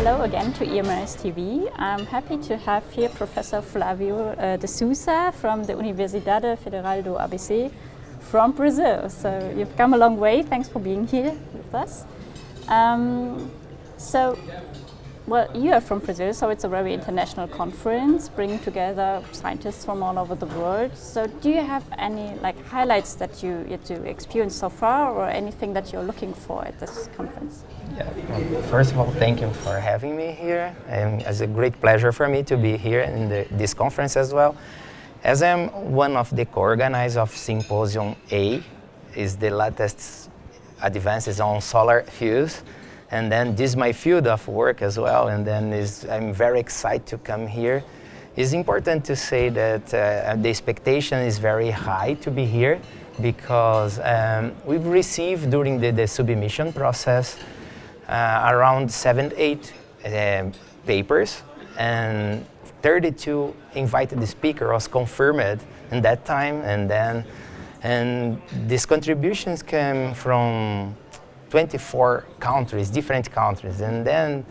hello again to EMRS TV. I'm happy to have here Professor Flavio De Souza from the Universidade Federal do ABC from Brazil. So you've come a long way. Thanks for being here with us. Well, you are from Brazil, so it's a very international conference, bringing together scientists from all over the world. So do you have any highlights that you get to experience so far, or anything that you're looking for at this conference? Yeah, well, first of all, thank you for having me here. And it's a great pleasure for me to be here in this conference as well. As I'm one of the co-organizers of Symposium A, is the latest advances on solar fuels. And then this is my field of work as well, and then I'm very excited to come here. It's important to say that the expectation is very high to be here, because we've received during the submission process around 7-8 papers, and 32 invited speakers was confirmed in that time, and these contributions came from 24 countries, different countries, and then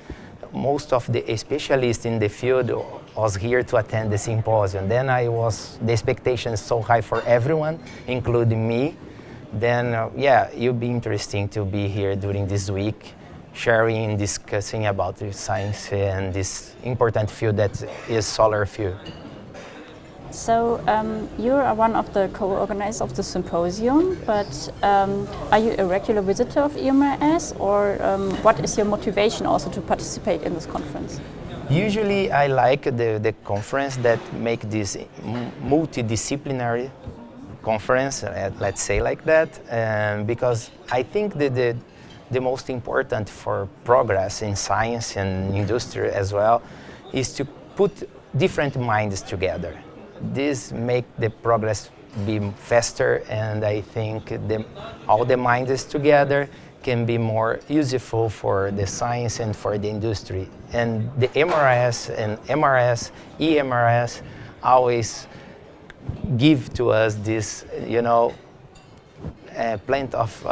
most of the specialists in the field was here to attend the symposium. Then the expectation is so high for everyone, including me. Then yeah, it'll be interesting to be here during this week, sharing and discussing about the science and this important field that is solar fuel. So you are one of the co-organizers of the symposium, but are you a regular visitor of EMRS, or what is your motivation also to participate in this conference? Usually I like the conference that make this multidisciplinary conference, let's say like that, because I think that the most important for progress in science and industry as well is to put different minds together. This make the progress be faster, and I think all the minds together can be more useful for the science and for the industry. And the EMRS and EMRS, EMRS always give to us this, plenty of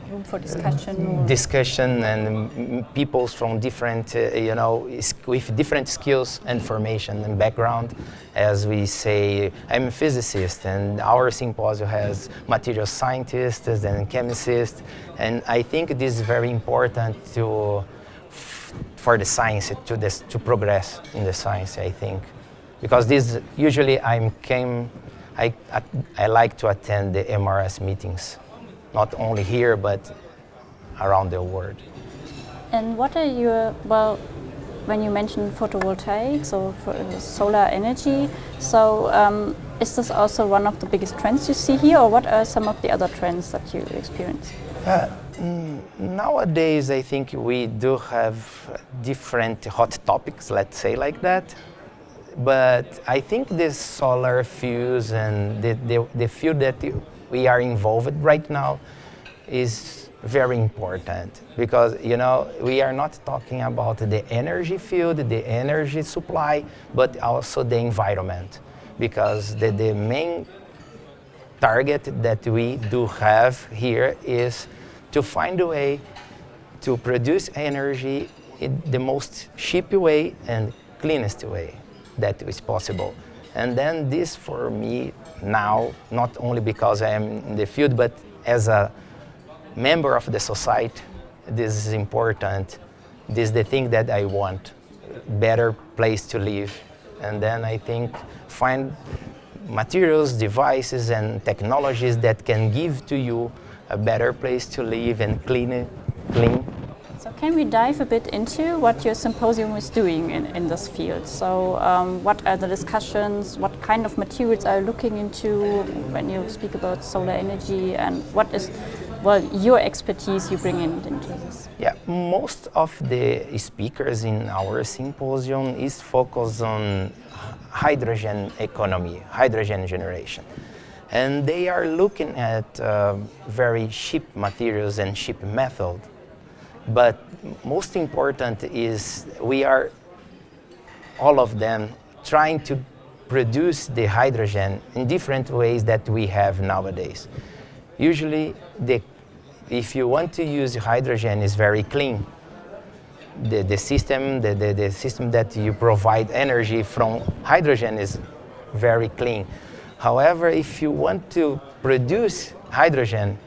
room for discussion. Discussion and people from different, with different skills and formation and background. As we say, I'm a physicist, and our symposium has material scientists and chemists, and I think this is very important for the science to progress in the science. I think because this usually I like to attend the EMRS meetings. Not only here, but around the world. And what are your, when you mentioned photovoltaics or solar energy, so is this also one of the biggest trends you see here, or what are some of the other trends that you experience? Nowadays, I think we do have different hot topics, let's say like that. But I think this solar fuels and the field that we are involved right now is very important, because we are not talking about the energy field, the energy supply, but also the environment, because the main target that we do have here is to find a way to produce energy in the most cheap way and cleanest way that is possible. And then this for me now, not only because I am in the field, but as a member of the society, this is important. This is the thing that I want, better place to live. And then I think find materials, devices, and technologies that can give to you a better place to live and clean. So can we dive a bit into what your symposium is doing in this field? So what are the discussions, what kind of materials are you looking into when you speak about solar energy, and what is your expertise you bring into this? Yeah, most of the speakers in our symposium is focused on hydrogen economy, hydrogen generation. And they are looking at very cheap materials and cheap method. But most important is we are, all of them, trying to produce the hydrogen in different ways that we have nowadays. Usually if you want to use hydrogen, is very clean. The system that you provide energy from hydrogen is very clean. However, if you want to produce hydrogen,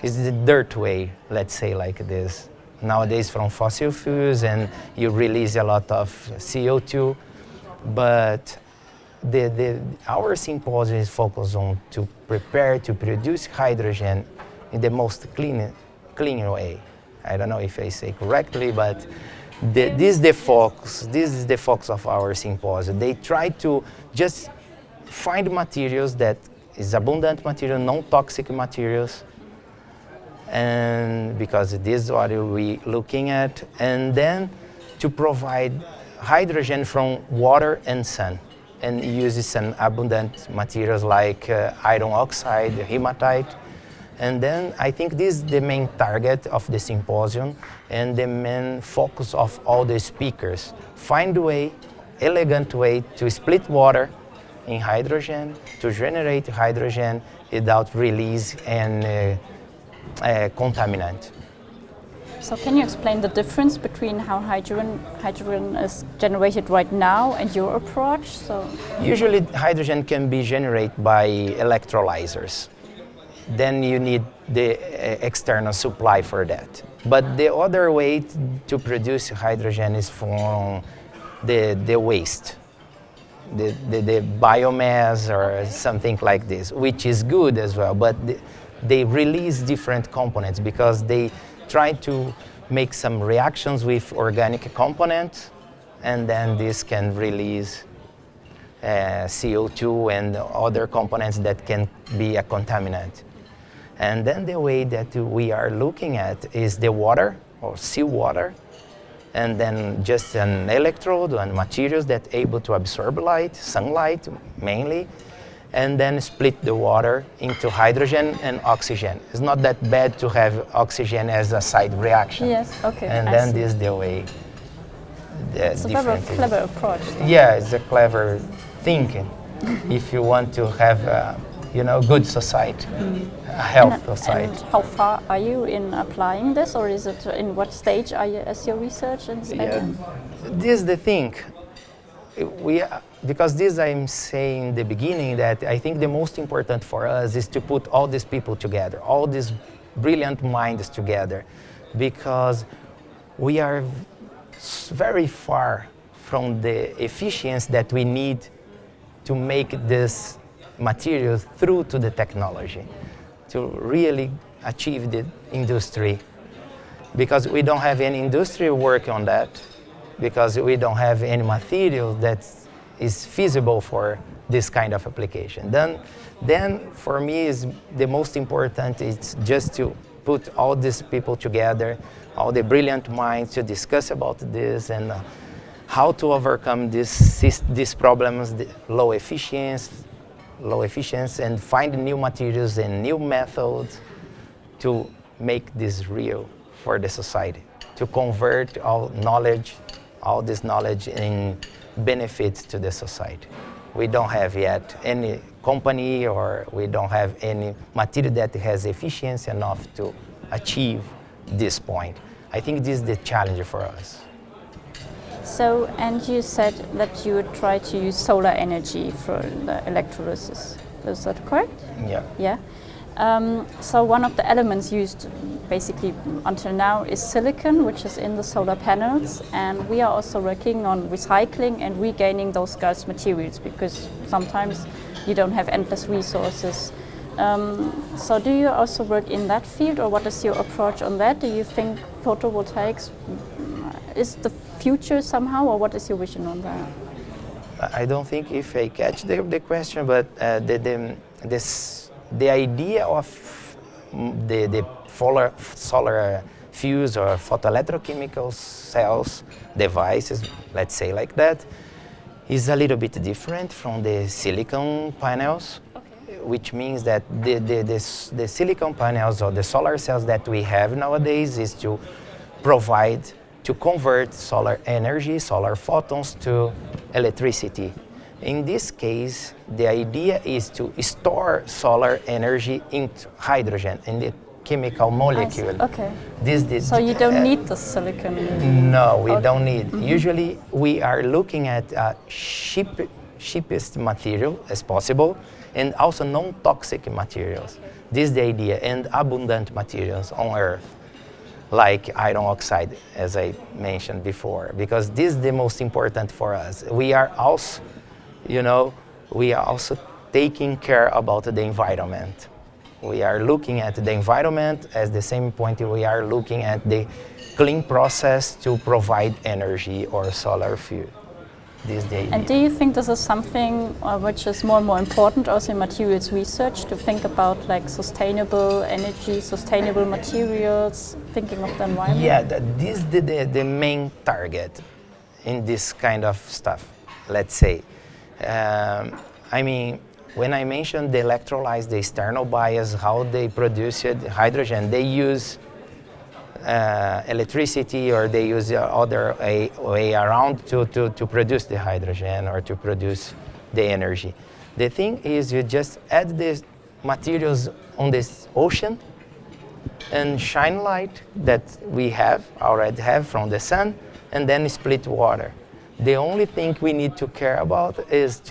it's the dirt way, let's say like this. Nowadays from fossil fuels, and you release a lot of CO2, but our symposium is focused on to prepare to produce hydrogen in the most clean way. I don't know if I say correctly, but this is the focus. This is the focus of our symposium. They try to just find materials that is abundant material, non-toxic materials, and because this is what we're looking at, and then to provide hydrogen from water and sun, and uses some abundant materials like iron oxide, hematite. And then I think this is the main target of the symposium and the main focus of all the speakers. Find a way, elegant way to split water in hydrogen, to generate hydrogen without release and contaminant. So can you explain the difference between how hydrogen is generated right now and your approach? So usually hydrogen can be generated by electrolyzers. Then you need the external supply for that. But the other way to produce hydrogen is from the waste, the biomass or something like this, which is good as well. But they release different components because they try to make some reactions with organic components, and then this can release CO2 and other components that can be a contaminant. And then the way that we are looking at is the water or seawater, and then just an electrode and materials that are able to absorb light, sunlight mainly, and then split the water into hydrogen and oxygen. It's not that bad to have oxygen as a side reaction. yes, okay. And I then see. this is the way. It's a very clever approach. Yeah, it's a clever thinking. If you want to have good society, a health society. And how far are you in applying this, or is it in what stage are you as your research? Yeah, this is the thing. Because this I'm saying in the beginning that I think the most important for us is to put all these people together, all these brilliant minds together, because we are very far from the efficiency that we need to make this material through to the technology, to really achieve the industry. Because we don't have any industry working on that, because we don't have any material that is feasible for this kind of application. Then for me is the most important is just to put all these people together, all the brilliant minds to discuss about this and how to overcome these problems, the low efficiency, and find new materials and new methods to make this real for the society, to convert all this knowledge in benefits to the society. We don't have yet any company, or we don't have any material that has efficiency enough to achieve this point. I think this is the challenge for us. So, and you said that you would try to use solar energy for the electrolysis. Is that correct? Yeah. Yeah. So one of the elements used basically until now is silicon, which is in the solar panels, and we are also working on recycling and regaining those scarce materials, because sometimes you don't have endless resources. So do you also work in that field, or what is your approach on that? Do you think photovoltaics is the future somehow, or what is your vision on that? I don't think if I catch the question, but the idea of the solar fuse or photoelectrochemical cells devices, let's say like that, is a little bit different from the silicon panels, which means that the silicon panels or the solar cells that we have nowadays is to convert solar energy, solar photons to electricity. In this case, the idea is to store solar energy into hydrogen, and chemical molecule. Okay. This So you don't need the silicon? No, we don't need. Usually we are looking at cheapest material as possible, and also non-toxic materials. This is the idea, and abundant materials on Earth, like iron oxide, as I mentioned before, because this is the most important for us. We are also, taking care about the environment. We are looking at the environment as the same point we are looking at the clean process to provide energy or solar fuel. This is the idea. And do you think this is something which is more and more important also in materials research, to think about like sustainable energy, sustainable materials, thinking of the environment? Yeah, this is the main target in this kind of stuff, let's say. When I mentioned the electrolytes, the external bias, how they produce hydrogen, they use electricity, or they use other way around to produce the hydrogen or to produce the energy. The thing is, you just add these materials on this ocean and shine light that we already have from the sun, and then split water. The only thing we need to care about is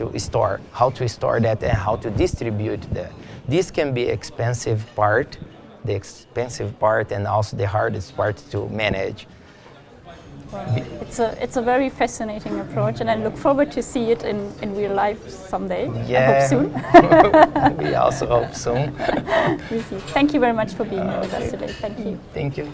how to store that and how to distribute that. This can be the expensive part and also the hardest part to manage. Wow. It's a very fascinating approach, and I look forward to see it in real life someday. Yeah. I hope soon. We also hope soon. Thank you very much for being here with us today. Thank you. Thank you.